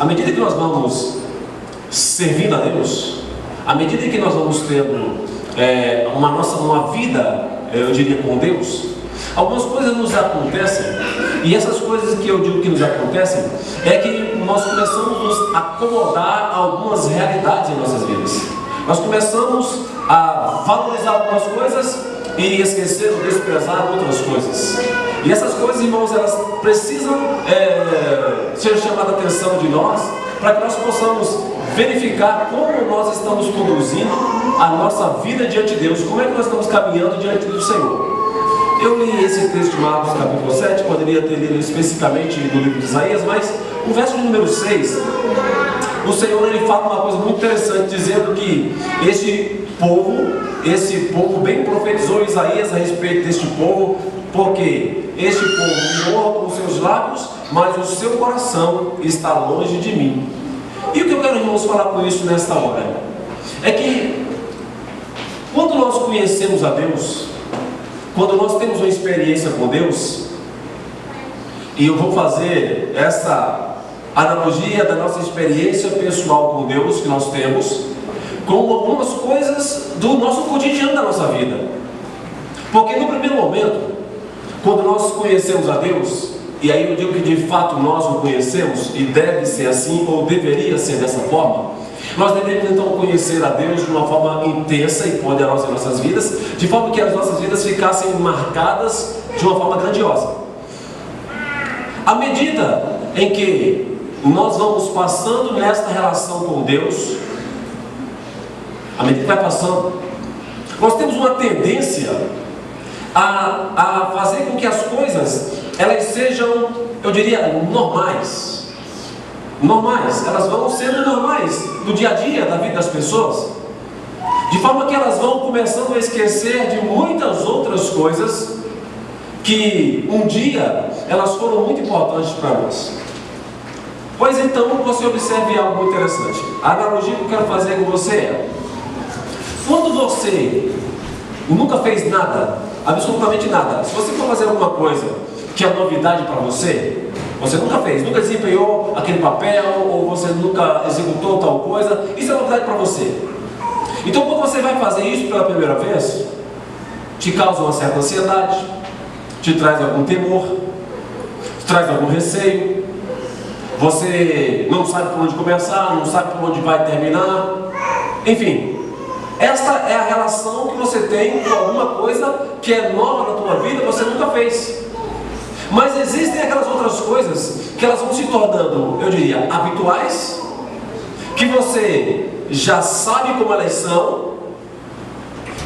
à medida que nós vamos servindo a Deus, à medida que nós vamos tendo uma vida, eu diria, com Deus, algumas coisas nos acontecem, e essas coisas que eu digo que nos acontecem é que nós começamos a nos acomodar a algumas realidades em nossas vidas. Nós começamos a valorizar algumas coisas e esquecer ou desprezar outras coisas. E essas coisas, irmãos, elas precisam ser chamadas a atenção de nós, para que nós possamos verificar como nós estamos conduzindo a nossa vida diante de Deus, como é que nós estamos caminhando diante do Senhor. Eu li esse texto de Marcos capítulo 7, poderia ter lido especificamente no livro de Isaías, mas no verso de número 6, o Senhor ele fala uma coisa muito interessante, dizendo que esse povo bem profetizou Isaías a respeito deste povo, porque este povo me honra com os seus lábios, mas o seu coração está longe de mim. E o que eu quero, irmãos, falar com isso nesta hora é que quando nós conhecemos a Deus, quando nós temos uma experiência com Deus, e eu vou fazer essa analogia da nossa experiência pessoal com Deus que nós temos, com algumas coisas do nosso cotidiano da nossa vida. Porque no primeiro momento, quando nós conhecemos a Deus, e aí eu digo que de fato nós o conhecemos, e deve ser assim, ou deveria ser dessa forma, nós devemos então conhecer a Deus de uma forma intensa e poderosa em nossas vidas, de forma que as nossas vidas ficassem marcadas de uma forma grandiosa. À medida em que nós vamos passando nesta relação com Deus, à medida que vai passando, nós temos uma tendência a fazer com que as coisas elas sejam, eu diria, normais, elas vão sendo normais no dia a dia da vida das pessoas, de forma que elas vão começando a esquecer de muitas outras coisas que um dia elas foram muito importantes para nós. Pois então você observe algo muito interessante. A analogia que eu quero fazer com você é: quando você nunca fez nada, absolutamente nada, se você for fazer alguma coisa que é novidade para você, você nunca fez, nunca desempenhou aquele papel, ou você nunca executou tal coisa, isso é novidade para você. Então quando você vai fazer isso pela primeira vez, te causa uma certa ansiedade, te traz algum temor, te traz algum receio, você não sabe por onde começar, não sabe por onde vai terminar, enfim. Esta é a relação que você tem com alguma coisa que é nova na tua vida, você nunca fez. Mas existem aquelas outras coisas que elas vão se tornando, eu diria, habituais, que você já sabe como elas são,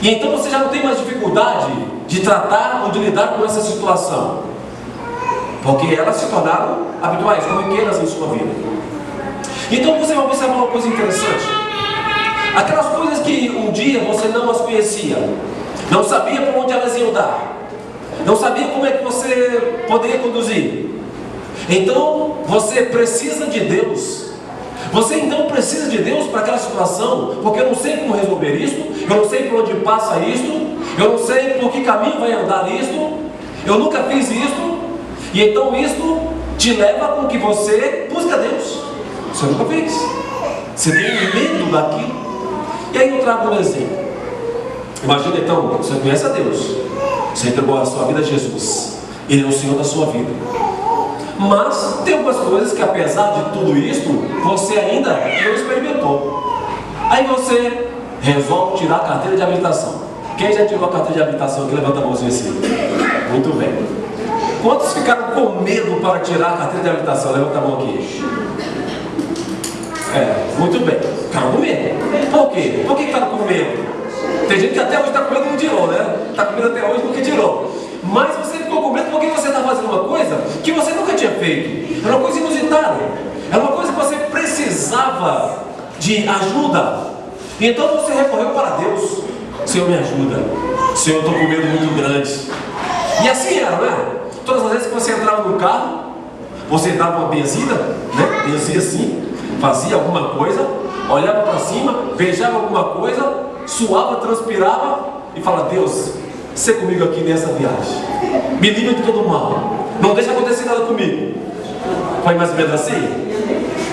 e então você já não tem mais dificuldade de tratar ou de lidar com essa situação, porque elas se tornaram habituais, corriqueiras em sua vida. Então você vai observar uma coisa interessante: aquelas coisas que um dia você não as conhecia, não sabia por onde elas iam dar, não sabia como é que você poderia conduzir. Então você precisa de Deus. Você então precisa de Deus para aquela situação, porque eu não sei como resolver isso, eu não sei por onde passa isto, eu não sei por que caminho vai andar isto, eu nunca fiz isto, e então isto te leva com que você busque a Deus. Você nunca fez, você tem medo daquilo. E aí eu trago um exemplo. Imagina então, você conhece a Deus, você entregou a sua vida a Jesus, Ele é o Senhor da sua vida. Mas tem algumas coisas que, apesar de tudo isso, você ainda não experimentou. Aí você resolve tirar a carteira de habilitação. Quem já tirou a carteira de habilitação aqui, levanta a mãozinha assim. Muito bem. Quantos ficaram com medo para tirar a carteira de habilitação? Levanta a mão aqui. Muito bem. Ficaram com medo. Por quê? Por que ficaram com medo? Tem gente que até hoje está com medo e não tirou, né? Está com medo até hoje porque tirou. Mas você ficou com medo porque você está fazendo uma coisa que você nunca tinha feito. Era uma coisa inusitada. Era uma coisa que você precisava de ajuda. Então você recorreu para Deus. Senhor, me ajuda. Senhor, eu estou com medo muito grande. E assim era, né? Todas as vezes que você entrava no carro, você dava uma benzida, né? Benzia assim, fazia alguma coisa, olhava para cima, beijava alguma coisa, suava, transpirava e fala: Deus, você comigo aqui nessa viagem, me livra de todo mal, não deixa acontecer nada comigo. Foi mais ou menos assim?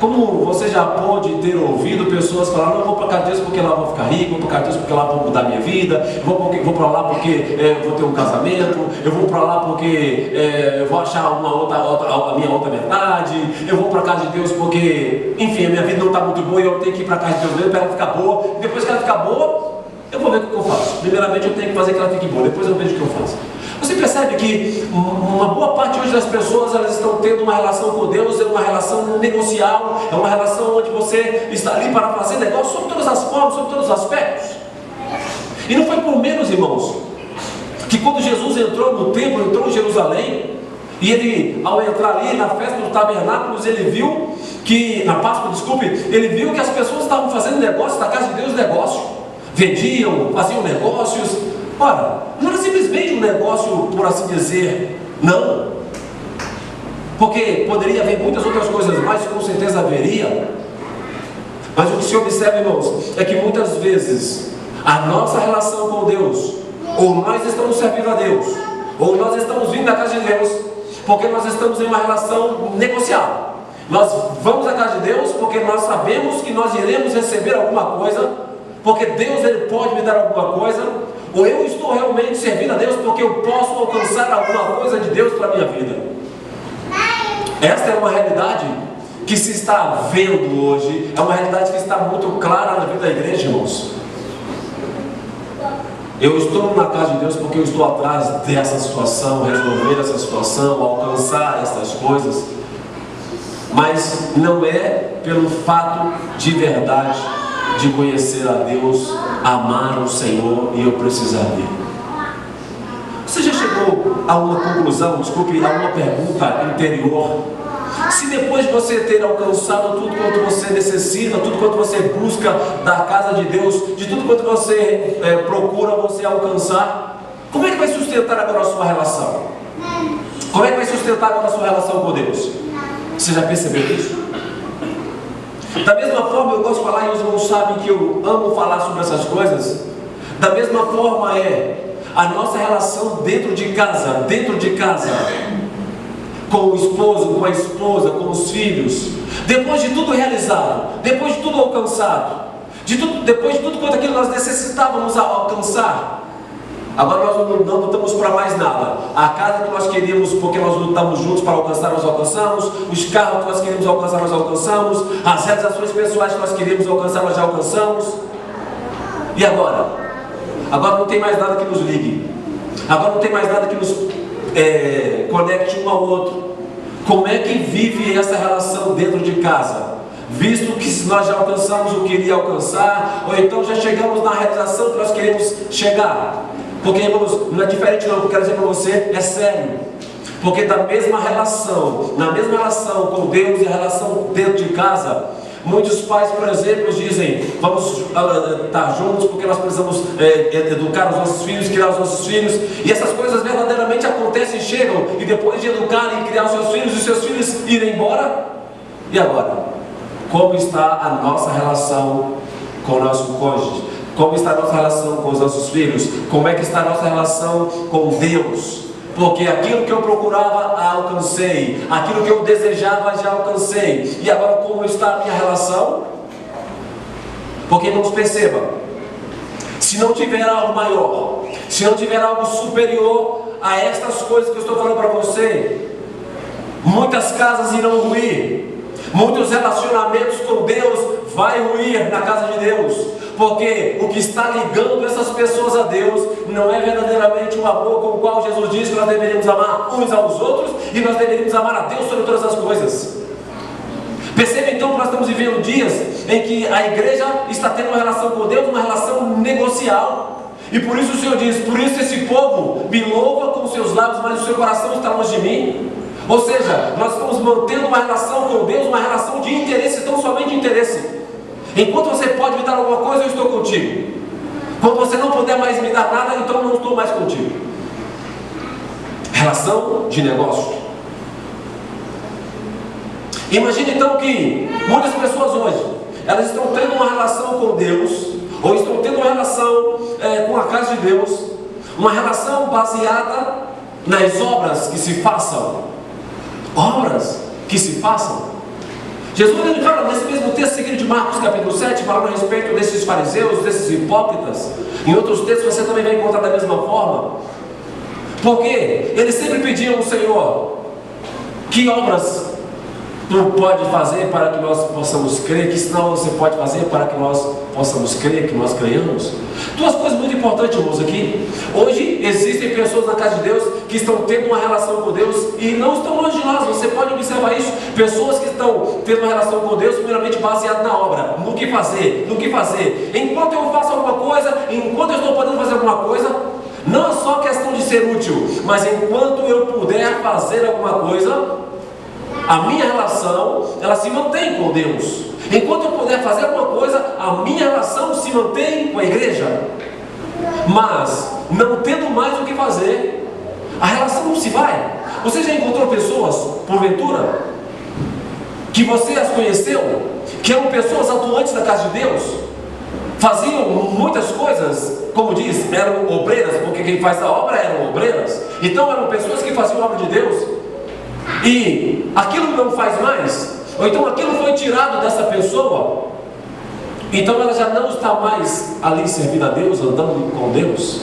Como você já pode ter ouvido pessoas falar, não, eu vou para cá de Deus porque lá eu vou ficar rico, vou para cá de Deus porque lá eu vou mudar minha vida, vou para lá porque vou ter um casamento, eu vou para lá porque eu vou achar a minha outra metade, eu vou para cá de Deus porque, enfim, a minha vida não está muito boa e eu tenho que ir para cá de Deus mesmo para ela ficar boa, e depois que ela ficar boa, eu vou ver o que eu faço. Primeiramente eu tenho que fazer que ela fique boa, depois eu vejo o que eu faço. Você percebe que uma boa parte hoje das pessoas, elas estão tendo uma relação com Deus, é uma relação negocial, é uma relação onde você está ali para fazer negócio sobre todas as formas, sobre todos os aspectos. E não foi por menos, irmãos, que quando Jesus entrou no templo, entrou em Jerusalém, e ele, ao entrar ali na festa dos tabernáculos, ele viu que, na Páscoa, ele viu que as pessoas estavam fazendo negócio na casa de Deus, negócio, vendiam, faziam negócios. Ora, não era simplesmente um negócio, por assim dizer, não. Porque poderia haver muitas outras coisas mais, com certeza haveria. Mas o que se observa, irmãos, é que muitas vezes a nossa relação com Deus, ou nós estamos servindo a Deus, ou nós estamos vindo da casa de Deus, porque nós estamos em uma relação negocial. Nós vamos à casa de Deus porque nós sabemos que nós iremos receber alguma coisa, porque Deus ele pode me dar alguma coisa. Ou eu estou realmente servindo a Deus porque eu posso alcançar alguma coisa de Deus para a minha vida. Esta é uma realidade que se está vendo hoje, é uma realidade que está muito clara na vida da igreja, irmãos. Eu estou na casa de Deus porque eu estou atrás dessa situação, resolver essa situação, alcançar essas coisas. Mas não é pelo fato de verdade de conhecer a Deus, amar o Senhor e eu precisar dele. Você já chegou a uma conclusão, a uma pergunta interior? Se depois de você ter alcançado tudo quanto você necessita, tudo quanto você busca da casa de Deus, de tudo quanto você procura você alcançar, como é que vai sustentar agora a sua relação? Como é que vai sustentar agora a sua relação com Deus? Você já percebeu isso? Da mesma forma, eu gosto de falar, e os irmãos sabem que eu amo falar sobre essas coisas. Da mesma forma é a nossa relação dentro de casa, com o esposo, com a esposa, com os filhos. Depois de tudo realizado, depois de tudo alcançado, depois de tudo quanto aquilo nós necessitávamos alcançar, agora nós não lutamos para mais nada. A casa que nós queríamos, porque nós lutamos juntos para alcançar, nós alcançamos. Os carros que nós queríamos alcançar, nós alcançamos. As realizações pessoais que nós queríamos alcançar, nós já alcançamos. E agora? Agora não tem mais nada que nos ligue. Agora não tem mais nada que nos conecte um ao outro. Como é que vive essa relação dentro de casa? Visto que nós já alcançamos o que iria alcançar, ou então já chegamos na realização que nós queremos chegar. Porque, irmãos, não é diferente não, o que eu quero dizer para você é sério. Porque na mesma relação com Deus e a relação dentro de casa, muitos pais, por exemplo, dizem, vamos estar juntos porque nós precisamos educar os nossos filhos, criar os nossos filhos, e essas coisas verdadeiramente acontecem e chegam, e depois de educar e criar os seus filhos irem embora, e agora? Como está a nossa relação com o nosso cônjuge? Como está a nossa relação com os nossos filhos? Como é que está a nossa relação com Deus? Porque aquilo que eu procurava, alcancei. Aquilo que eu desejava, já alcancei. E agora como está a minha relação? Porque, irmãos, perceba, se não tiver algo maior, se não tiver algo superior a estas coisas que eu estou falando para você, muitas casas irão ruir. Muitos relacionamentos com Deus vai ruir na casa de Deus. Porque o que está ligando essas pessoas a Deus não é verdadeiramente o amor com o qual Jesus diz que nós deveríamos amar uns aos outros e nós deveríamos amar a Deus sobre todas as coisas. Perceba então que nós estamos vivendo dias em que a igreja está tendo uma relação com Deus, uma relação negocial. E por isso o Senhor diz, por isso esse povo me louva com seus lábios, mas o seu coração está longe de mim. Ou seja, nós estamos mantendo uma relação com Deus, uma relação de interesse, tão somente de interesse. Enquanto você pode me dar alguma coisa, eu estou contigo. Quando você não puder mais me dar nada, então eu não estou mais contigo. Relação de negócio. Imagine então que muitas pessoas hoje, elas estão tendo uma relação com Deus, ou estão tendo uma relação com a casa de Deus, uma relação baseada nas obras que se façam. Obras que se façam. Jesus, ele fala nesse mesmo texto seguinte de Marcos capítulo 7, falando a respeito desses fariseus, desses hipócritas. Em outros textos você também vai encontrar da mesma forma. Porque eles sempre pediam ao Senhor: que obras tu pode fazer para que nós possamos crer? Que sinal você pode fazer para que nós possamos crer, que nós creiamos? Duas coisas muito importantes, irmãos, aqui. Hoje existem pessoas na casa de Deus que estão tendo uma relação com Deus e não estão longe de nós. Você pode observar isso. Pessoas que estão tendo uma relação com Deus primeiramente baseada na obra, no que fazer, no que fazer. Enquanto eu faço alguma coisa, enquanto eu estou podendo fazer alguma coisa, não é só questão de ser útil, mas enquanto eu puder fazer alguma coisa, a minha relação, ela se mantém com Deus. Enquanto eu puder fazer alguma coisa, a minha relação se mantém com a igreja. Mas, não tendo mais o que fazer, a relação não se vai. Você já encontrou pessoas, porventura, que você as conheceu, que eram pessoas atuantes da casa de Deus, faziam muitas coisas, como diz, eram obreiras, porque quem faz a obra eram obreiras. Então eram pessoas que faziam a obra de Deus, e aquilo não faz mais, ou então aquilo foi tirado dessa pessoa, então ela já não está mais ali servindo a Deus, andando com Deus.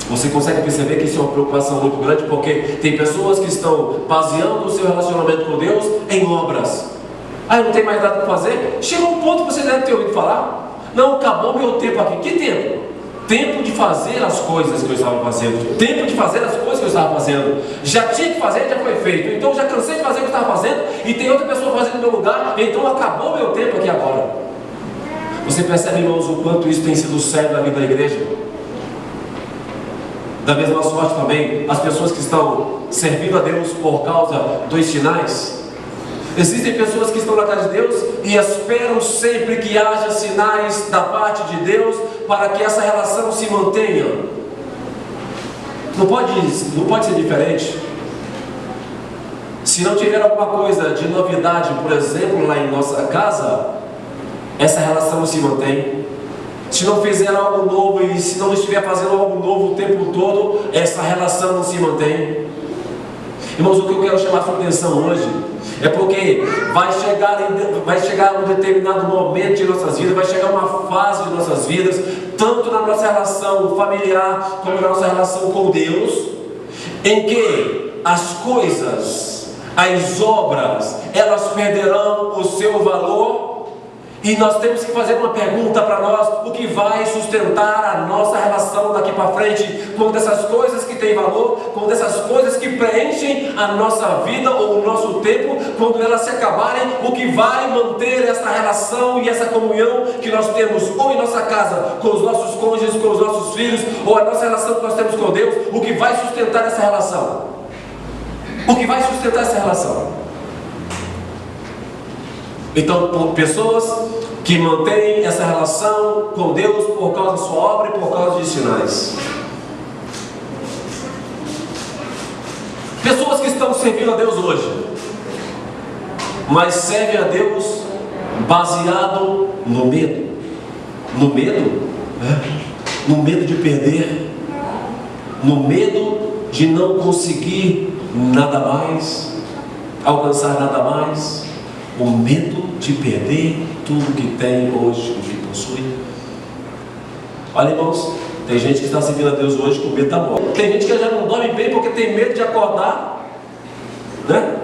Você consegue perceber que isso é uma preocupação muito grande, porque tem pessoas que estão baseando o seu relacionamento com Deus em obras. Ah, eu não tenho mais nada para fazer? Chegou um ponto que você deve ter ouvido falar: não, acabou meu tempo aqui. Que tempo? Tempo de fazer as coisas que eu estava fazendo. Tempo de fazer as coisas que eu estava fazendo. Já tinha que fazer, já foi feito. Então já cansei de fazer o que eu estava fazendo, e tem outra pessoa fazendo no meu lugar, então acabou meu tempo aqui agora. Você percebe, irmãos, o quanto isso tem sido sério na vida da igreja? Da mesma sorte também, as pessoas que estão servindo a Deus por causa dos sinais. Existem pessoas que estão na casa de Deus e esperam sempre que haja sinais da parte de Deus para que essa relação se mantenha. Não pode ser diferente. Se não tiver alguma coisa de novidade, por exemplo, lá em nossa casa, essa relação se mantém. Se não fizer algo novo e se não estiver fazendo algo novo o tempo todo, essa relação não se mantém. Irmãos, o que eu quero chamar a sua atenção hoje é porque vai chegar um determinado momento de nossas vidas, vai chegar uma fase de nossas vidas, tanto na nossa relação familiar como na nossa relação com Deus, em que as coisas, as obras, elas perderão o seu valor. E nós temos que fazer uma pergunta para nós: o que vai sustentar a nossa relação daqui para frente? Quando essas coisas que têm valor, quando essas coisas que preenchem a nossa vida ou o nosso tempo, quando elas se acabarem, o que vai manter essa relação e essa comunhão que nós temos, ou em nossa casa, com os nossos cônjuges, com os nossos filhos, ou a nossa relação que nós temos com Deus, o que vai sustentar essa relação? O que vai sustentar essa relação? Então, pessoas que mantêm essa relação com Deus por causa da sua obra e por causa de sinais. Pessoas que estão servindo a Deus hoje, mas servem a Deus baseado no medo. No medo? No medo de perder. No medo de não conseguir nada mais, alcançar nada mais. O medo de perder tudo que tem hoje, o que possui. Olha, irmãos, tem gente que está servindo a Deus hoje com medo da morte. Tem gente que já não dorme bem porque tem medo de acordar, né?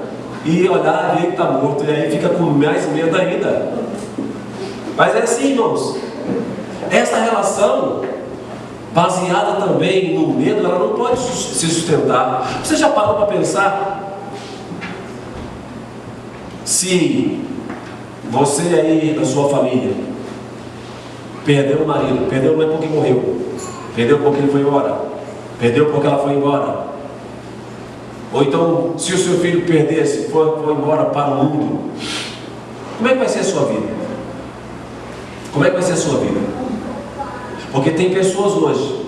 E olhar e ver que está morto, e aí fica com mais medo ainda. Mas é assim, irmãos, essa relação baseada também no medo, ela não pode se sustentar. Você já parou para pensar? Se você aí da sua família perdeu o marido, perdeu não é porque morreu, perdeu porque ele foi embora, perdeu porque ela foi embora, ou então se o seu filho perdesse, foi embora para o mundo, como é que vai ser a sua vida? Como é que vai ser a sua vida? Porque tem pessoas hoje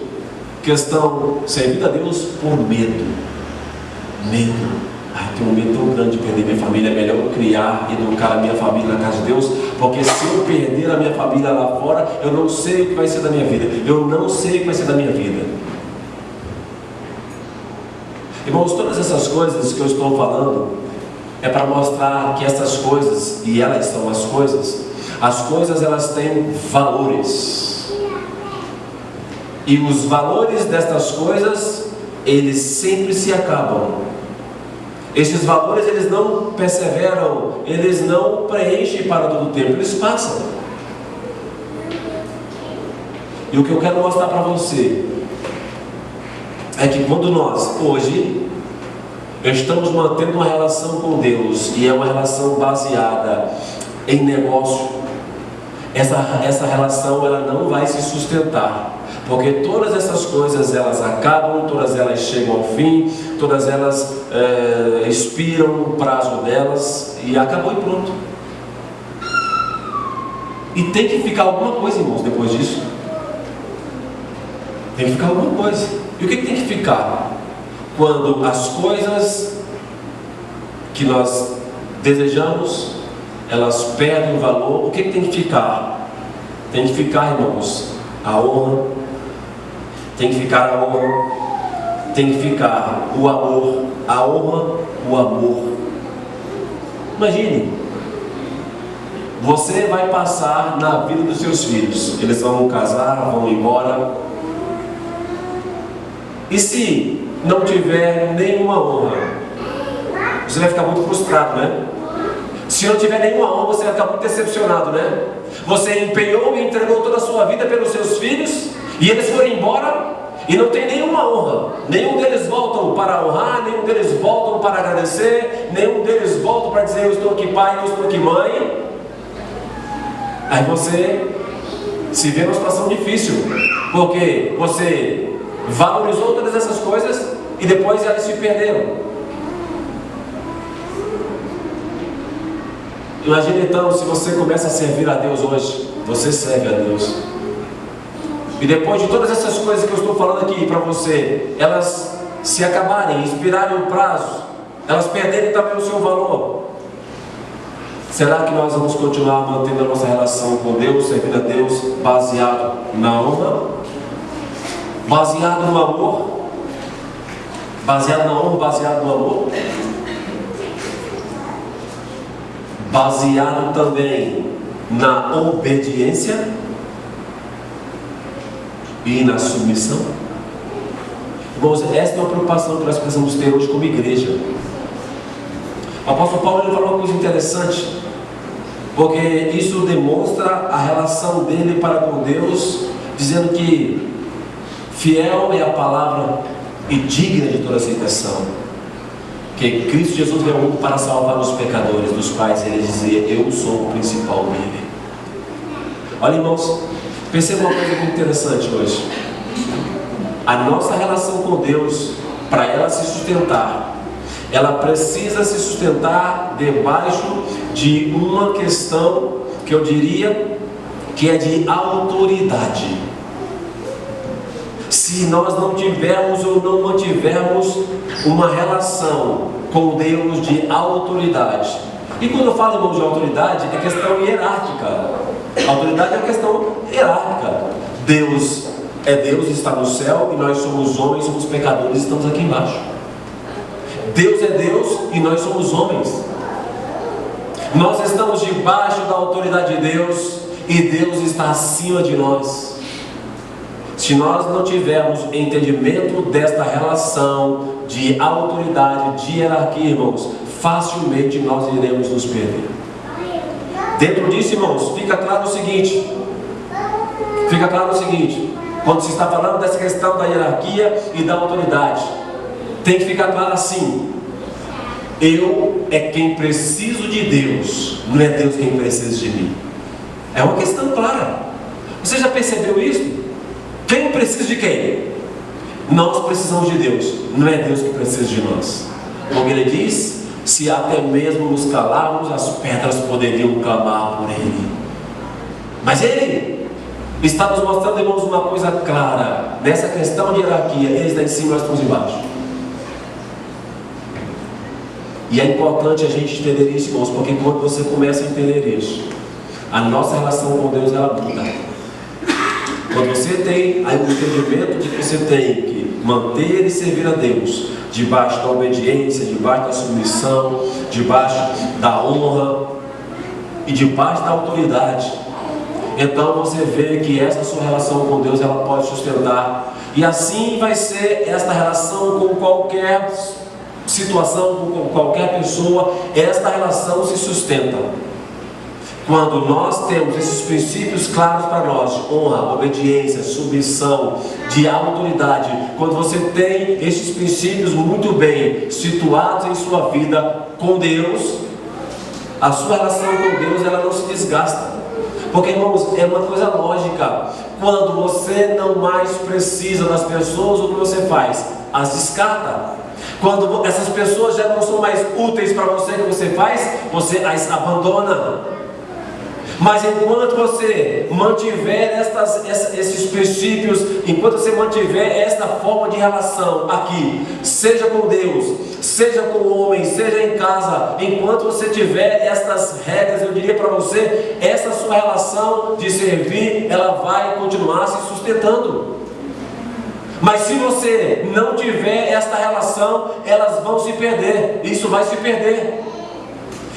que estão servindo a Deus por medo. Ai, tenho um medo tão grande de perder minha família, é melhor eu criar e educar a minha família na casa de Deus, porque se eu perder a minha família lá fora, eu não sei o que vai ser da minha vida. Eu não sei o que vai ser da minha vida. Irmãos, todas essas coisas que eu estou falando, é para mostrar que essas coisas, e elas são as coisas elas têm valores. E os valores destas coisas, eles sempre se acabam. Esses valores, eles não perseveram, eles não preenchem para todo o tempo, eles passam. E o que eu quero mostrar para você é que quando nós, hoje, estamos mantendo uma relação com Deus, e é uma relação baseada em negócio, essa relação ela não vai se sustentar. Porque todas essas coisas elas acabam, todas elas chegam ao fim, todas elas expiram o prazo delas e acabou e pronto. E tem que ficar alguma coisa, irmãos, depois disso. Tem que ficar alguma coisa. E o que tem que ficar? Quando as coisas que nós desejamos, elas perdem o valor, o que tem que ficar? Tem que ficar, irmãos, a honra. Tem que ficar a honra, tem que ficar o amor, a honra, o amor. Imagine, você vai passar na vida dos seus filhos, eles vão casar, vão embora, e se não tiver nenhuma honra, você vai ficar muito frustrado, né? Se não tiver nenhuma honra, você vai ficar muito decepcionado, né? Você empenhou e entregou toda a sua vida pelos seus filhos, e eles foram embora e não tem nenhuma honra. Nenhum deles voltam para honrar, nenhum deles voltam para agradecer, nenhum deles voltam para dizer: eu estou aqui pai, eu estou aqui mãe. Aí você se vê numa situação difícil, porque você valorizou todas essas coisas e depois elas se perderam. Imagina então, se você começa a servir a Deus hoje, você serve a Deus, e depois de todas essas coisas que eu estou falando aqui para você, elas se acabarem, expirarem o prazo, elas perderem também o seu valor, será que nós vamos continuar mantendo a nossa relação com Deus, servindo a Deus, baseado na honra, baseado no amor, baseado na honra, baseado no amor, baseado também na obediência e na submissão? Irmãos, essa é uma preocupação que nós precisamos ter hoje como igreja. O apóstolo Paulo ele falou uma coisa interessante, porque isso demonstra a relação dele para com Deus, dizendo que fiel é a palavra e digna de toda aceitação, que Cristo Jesus veio ao mundo para salvar os pecadores, dos quais ele dizia: eu sou o principal dele. Olha, irmãos, perceba uma coisa muito interessante hoje. A nossa relação com Deus, para ela se sustentar, ela precisa se sustentar debaixo de uma questão que eu diria que é de autoridade. Se nós não tivermos ou não mantivermos uma relação com Deus de autoridade, e quando eu falo, irmãos, de autoridade, é questão hierárquica. A autoridade é uma questão hierárquica. Deus é Deus, está no céu, e nós somos homens, somos pecadores, estamos aqui embaixo. Deus é Deus e nós somos homens. Nós estamos debaixo da autoridade de Deus e Deus está acima de nós. Se nós não tivermos entendimento desta relação de autoridade, de hierarquia, irmãos, facilmente nós iremos nos perder. Dentro disso, irmãos, fica claro o seguinte, quando se está falando dessa questão da hierarquia e da autoridade, tem que ficar claro assim: eu é quem preciso de Deus, não é Deus quem precisa de mim. É uma questão clara. Você já percebeu isso? Quem precisa de quem? Nós precisamos de Deus, não é Deus que precisa de nós. Como ele diz: se até mesmo nos calarmos, as pedras poderiam clamar por Ele. Mas Ele está nos mostrando, irmãos, uma coisa clara. Nessa questão de hierarquia, Ele está em cima, nós estamos embaixo. E é importante a gente entender isso, irmãos, porque quando você começa a entender isso, a nossa relação com Deus, ela muda. Quando você tem o entendimento de que você tem que manter e servir a Deus debaixo da obediência, debaixo da submissão, debaixo da honra e debaixo da autoridade, então você vê que essa sua relação com Deus, ela pode sustentar. E assim vai ser esta relação com qualquer situação, com qualquer pessoa. Esta relação se sustenta quando nós temos esses princípios claros para nós: de honra, obediência, submissão, de autoridade. Quando você tem esses princípios muito bem situados em sua vida com Deus, a sua relação com Deus, ela não se desgasta. Porque, irmãos, é uma coisa lógica. Quando você não mais precisa das pessoas, o que você faz? As descarta. Quando essas pessoas já não são mais úteis para você, o que você faz? Você as abandona. Mas enquanto você mantiver esses princípios, enquanto você mantiver esta forma de relação aqui, seja com Deus, seja com o homem, seja em casa, enquanto você tiver estas regras, eu diria para você, essa sua relação de servir, ela vai continuar se sustentando. Mas se você não tiver esta relação, elas vão se perder, isso vai se perder.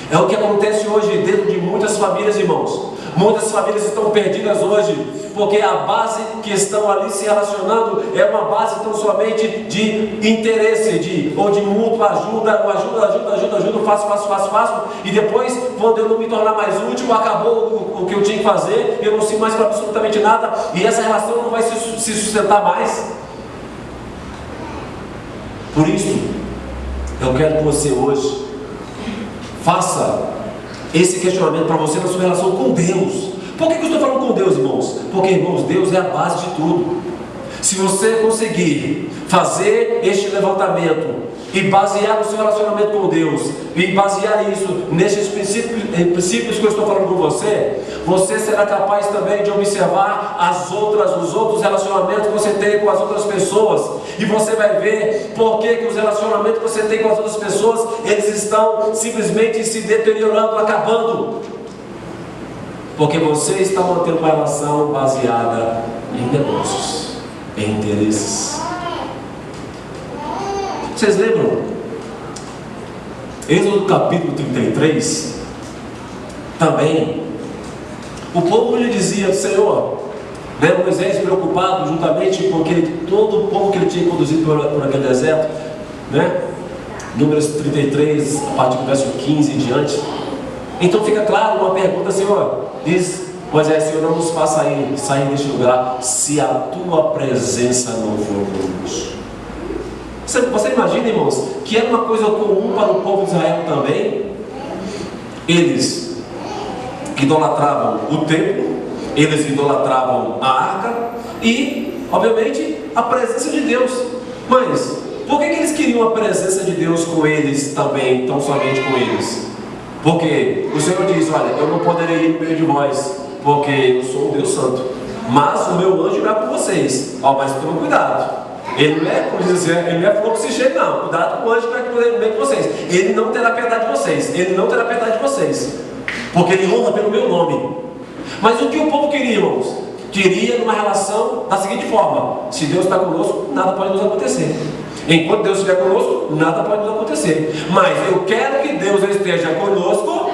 É o que acontece hoje dentro de muitas famílias, irmãos. Muitas famílias estão perdidas hoje, porque a base que estão ali se relacionando é uma base tão somente de interesse, ou de mútua ajuda, ajuda, faço, e depois, quando eu não me tornar mais útil, acabou o que eu tinha que fazer, eu não sirvo mais para absolutamente nada, e essa relação não vai se sustentar mais. Por isso, eu quero que você hoje faça esse questionamento para você na sua relação com Deus. Por que eu estou falando com Deus, irmãos? Porque, irmãos, Deus é a base de tudo. Se você conseguir fazer este levantamento e basear o seu relacionamento com Deus, e basear isso nesses princípios que eu estou falando com você, você será capaz também de observar os outros relacionamentos que você tem com as outras pessoas, e você vai ver por que os relacionamentos que você tem com as outras pessoas, eles estão simplesmente se deteriorando, acabando, porque você está mantendo uma relação baseada em negócios, em interesses. Vocês lembram? Êxodo capítulo 33, também, o povo lhe dizia: Senhor, né, Moisés preocupado juntamente com todo o povo que ele tinha conduzido por aquele deserto, né? Números 33, a partir do verso 15 em diante. Então fica claro uma pergunta: Senhor, diz Moisés, Senhor, não nos faça sair deste lugar se a tua presença não for conosco. Você imagina, irmãos, que era uma coisa comum para o povo de Israel também? Eles idolatravam o templo, eles idolatravam a arca e, obviamente, a presença de Deus. Mas por que eles queriam a presença de Deus com eles também, tão somente com eles? Porque o Senhor diz: olha, eu não poderei ir no meio de vós, porque eu sou um Deus santo, mas o meu anjo irá com vocês. Mas tome cuidado. Ele não é, como diz assim, ele não é fogo se cheio, não. Cuidado com o anjo que vai poder no meio de vocês. Ele não terá piedade de vocês. Ele não terá piedade de vocês. Porque ele honra pelo meu nome. Mas o que o povo queria, irmãos? Queria numa relação da seguinte forma: se Deus está conosco, nada pode nos acontecer. Enquanto Deus estiver conosco, nada pode nos acontecer. Mas eu quero que Deus esteja conosco,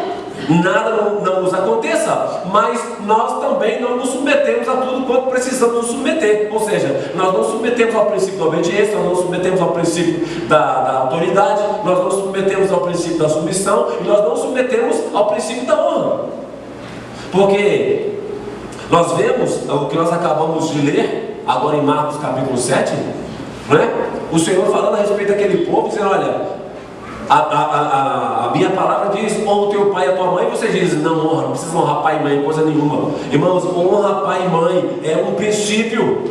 nada não nos aconteça, mas nós também não nos submetemos a tudo quanto precisamos nos submeter. Ou seja, nós não submetemos ao princípio da obediência, nós não submetemos ao princípio da autoridade, nós não submetemos ao princípio da submissão, e nós não submetemos ao princípio da honra. Porque nós vemos o que nós acabamos de ler agora em Marcos capítulo 7, né? O Senhor falando a respeito daquele povo, dizendo: olha, a minha palavra diz: honra o teu pai e a tua mãe. Você diz: não honra, não precisa honrar pai e mãe, coisa nenhuma. Irmãos, honra pai e mãe é um princípio.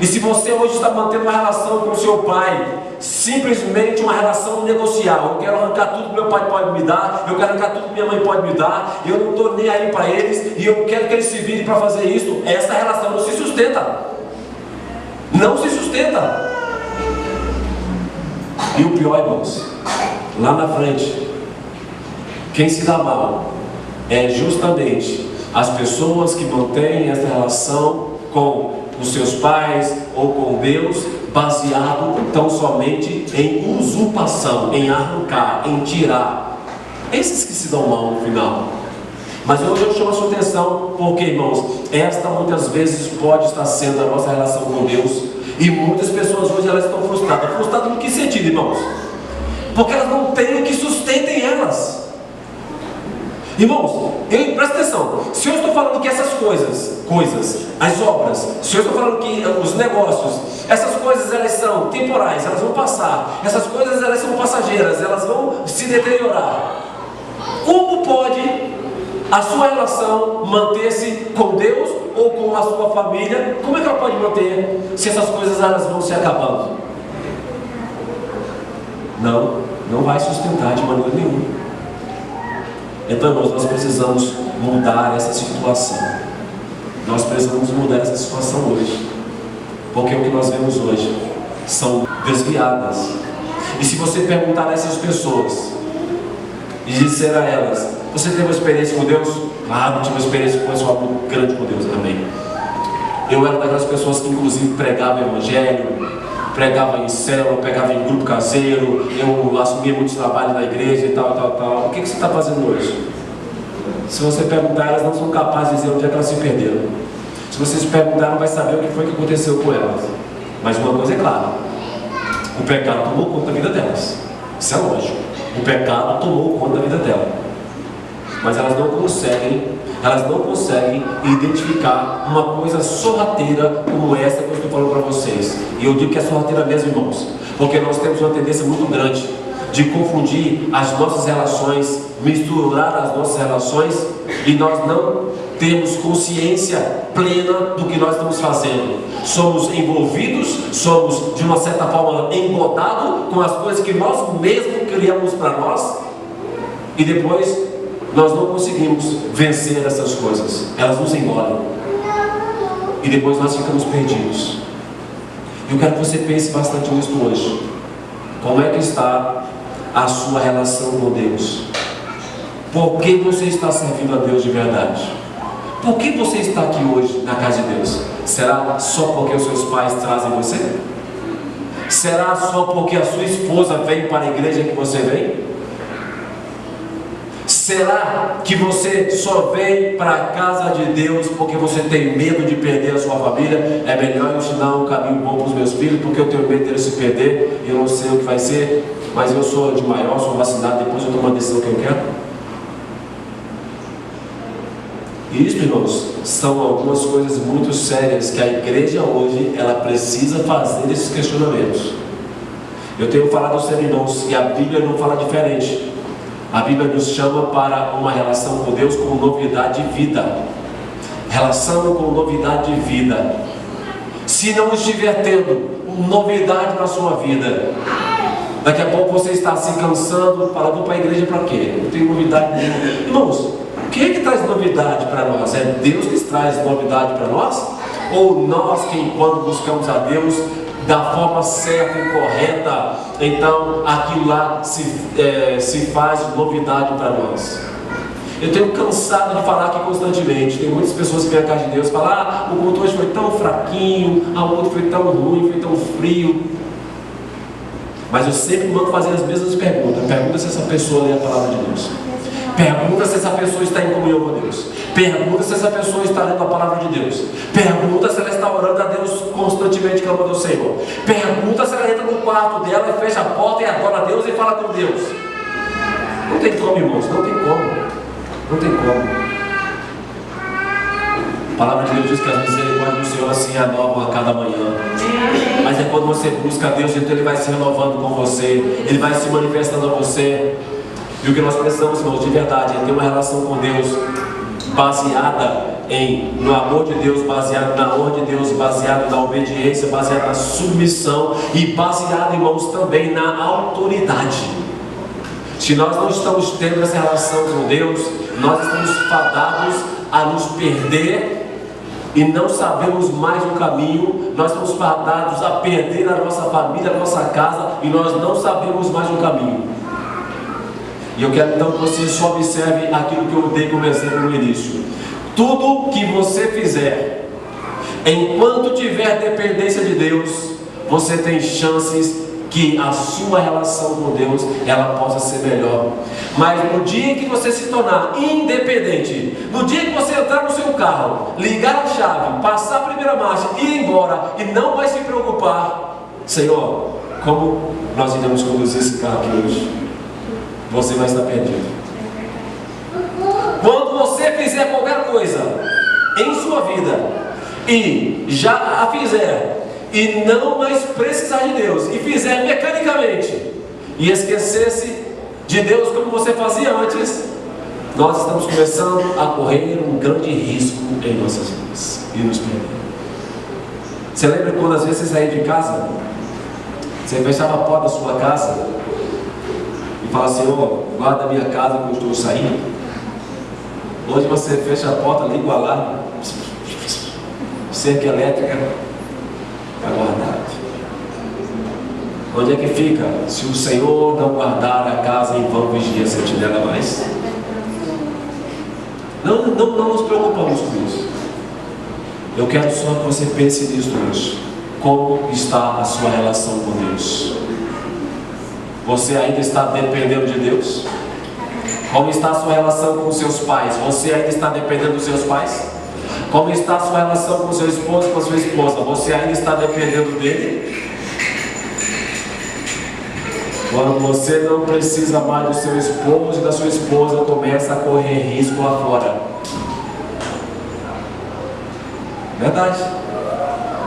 E se você hoje está mantendo uma relação com o seu pai, simplesmente uma relação negocial: eu quero arrancar tudo que meu pai pode me dar, eu quero arrancar tudo que minha mãe pode me dar, eu não estou nem aí para eles, e eu quero que eles se virem para fazer isso, essa relação não se sustenta. Não se sustenta. E o pior, irmãos, lá na frente, quem se dá mal é justamente as pessoas que mantêm essa relação com os seus pais ou com Deus, baseado tão somente em usurpação, em arrancar, em tirar. Esses que se dão mal no final. Mas hoje eu chamo a sua atenção porque, irmãos, esta muitas vezes pode estar sendo a nossa relação com Deus. E muitas pessoas hoje elas estão frustradas. Frustradas no que sentido, irmãos? Porque elas não têm o que sustentem elas. Irmãos, presta atenção. Se eu estou falando que essas coisas, as obras, se eu estou falando que os negócios, essas coisas elas são temporais, elas vão passar, essas coisas elas são passageiras, elas vão se deteriorar. Como pode a sua relação manter-se com Deus ou com a sua família? Como é que ela pode manter se essas coisas elas vão se acabando? Não vai sustentar de maneira nenhuma. Então, irmãos, nós precisamos mudar essa situação. Nós precisamos mudar essa situação hoje. Porque o que nós vemos hoje são desviadas. E se você perguntar a essas pessoas e dizer a elas: você teve uma experiência com Deus? Claro, tive uma experiência com pessoal muito grande com Deus também. Eu era daquelas pessoas que inclusive pregava o evangelho, pregava em célula, pregava em grupo caseiro, eu assumia muitos trabalhos na igreja e tal. O que você está fazendo hoje? Se você perguntar, elas não são capazes de dizer onde é que elas se perderam. Se vocês perguntarem, vai saber o que foi que aconteceu com elas. Mas uma coisa é clara: o pecado tomou conta da vida delas. Isso é lógico. O pecado tomou conta da vida delas. Mas elas não conseguem identificar uma coisa sorrateira como essa que eu estou falando para vocês. E eu digo que é sorrateira mesmo, irmãos, porque nós temos uma tendência muito grande de confundir as nossas relações, misturar as nossas relações, e nós não temos consciência plena do que nós estamos fazendo. Somos envolvidos, somos de uma certa forma engodados com as coisas que nós mesmos criamos para nós, e depois nós não conseguimos vencer essas coisas, elas nos engolem, e depois nós ficamos perdidos. Eu quero que você pense bastante nisso hoje. Como é que está a sua relação com Deus? Por que você está servindo a Deus de verdade? Por que você está aqui hoje na casa de Deus? Será só porque os seus pais trazem você? Será só porque a sua esposa vem para a igreja que você vem? Será que você só vem para a casa de Deus porque você tem medo de perder a sua família? É melhor eu ensinar um caminho bom para os meus filhos, porque eu tenho medo deles se perder, eu não sei o que vai ser, mas eu sou de maior, sou vacinado, depois eu tomo a decisão que eu quero. E isso, irmãos, são algumas coisas muito sérias que a igreja hoje, ela precisa fazer esses questionamentos. Eu tenho falado aos irmãos que a Bíblia não fala diferente. A Bíblia nos chama para uma relação com Deus com novidade de vida. Relação com novidade de vida. Se não estiver tendo novidade na sua vida, daqui a pouco você está se cansando, falando para a igreja para quê? Não tem novidade nenhuma. Irmãos, quem é que traz novidade para nós? É Deus que traz novidade para nós? Ou nós que, quando buscamos a Deus da forma certa e correta, então aquilo lá se faz novidade para nós? Eu tenho cansado de falar aqui constantemente. Tem muitas pessoas que vêm à casa de Deus e falam: o culto hoje foi tão fraquinho, a outra foi tão ruim, foi tão frio. Mas eu sempre mando fazer as mesmas perguntas. Pergunta se essa pessoa lê a palavra de Deus. Pergunta se essa pessoa está em comunhão com Deus. Pergunta se essa pessoa está lendo a palavra de Deus. Pergunta se ela está orando a Deus constantemente, clamando ao Senhor. Pergunta se ela entra no quarto dela e fecha a porta e adora a Deus e fala com Deus. Não tem como, irmãos, não tem como. Não tem como. A palavra de Deus diz que as misericórdias do Senhor assim renovam a cada manhã. Mas é quando você busca a Deus, então Ele vai se renovando com você, Ele vai se manifestando a você. E o que nós precisamos, irmãos, de verdade, é ter uma relação com Deus baseada no amor de Deus, baseado na honra de Deus, baseado na obediência, baseado na submissão e baseado, irmãos, também na autoridade. Se nós não estamos tendo essa relação com Deus, nós estamos fadados a nos perder e não sabemos mais o caminho. Nós estamos fadados a perder a nossa família, a nossa casa, e nós não sabemos mais o caminho. E eu quero então que você só observe aquilo que eu dei como exemplo no início. Tudo que você fizer Enquanto tiver dependência de Deus, você tem chances que a sua relação com Deus ela possa ser melhor. Mas no dia que você se tornar independente, no dia que você entrar no seu carro, ligar a chave, passar a primeira marcha, ir embora e não vai se preocupar, Senhor, como nós iremos conduzir esse carro aqui hoje? Você vai estar perdido. Quando você fizer qualquer coisa em sua vida e já a fizer e não mais precisar de Deus e fizer mecanicamente e esquecesse de Deus como você fazia antes, nós estamos começando a correr um grande risco em nossas vidas e nos perder. Você lembra quando às vezes você saía de casa, você fechava a porta da sua casa e fala assim: ó, guarda a minha casa que eu estou saindo? Hoje você fecha a porta, liga o alarme, cerca elétrica, está guardado. Onde é que fica? Se o Senhor não guardar a casa, em vão vigia a sentinela mais. Não nos preocupamos com isso. Eu quero só que você pense nisso hoje. Como está a sua relação com Deus? Você ainda está dependendo de Deus? Como está a sua relação com os seus pais? Você ainda está dependendo dos seus pais? Como está a sua relação com o seu esposo e com a sua esposa? Você ainda está dependendo dele? Quando você não precisa mais do seu esposo e da sua esposa, começa a correr risco lá fora. Verdade.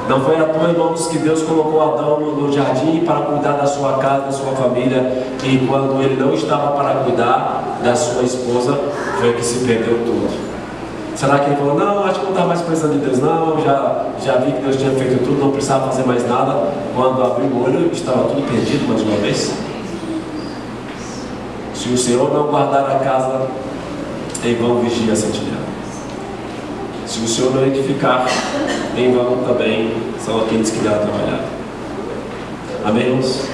Não foi à toa, irmãos, que Deus colocou Adão no jardim para cuidar da sua casa, da sua família. E quando ele não estava para cuidar da sua esposa, foi que se perdeu tudo. Será que ele falou: não, acho que não estava mais precisando de Deus, não, já vi que Deus tinha feito tudo, não precisava fazer mais nada. Quando abriu o olho, estava tudo perdido mais uma vez. Se o Senhor não guardar a casa, em vão vigia a sentinela. Se o Senhor não edificar, em vão também são aqueles que irão trabalhar. Amém, irmãos?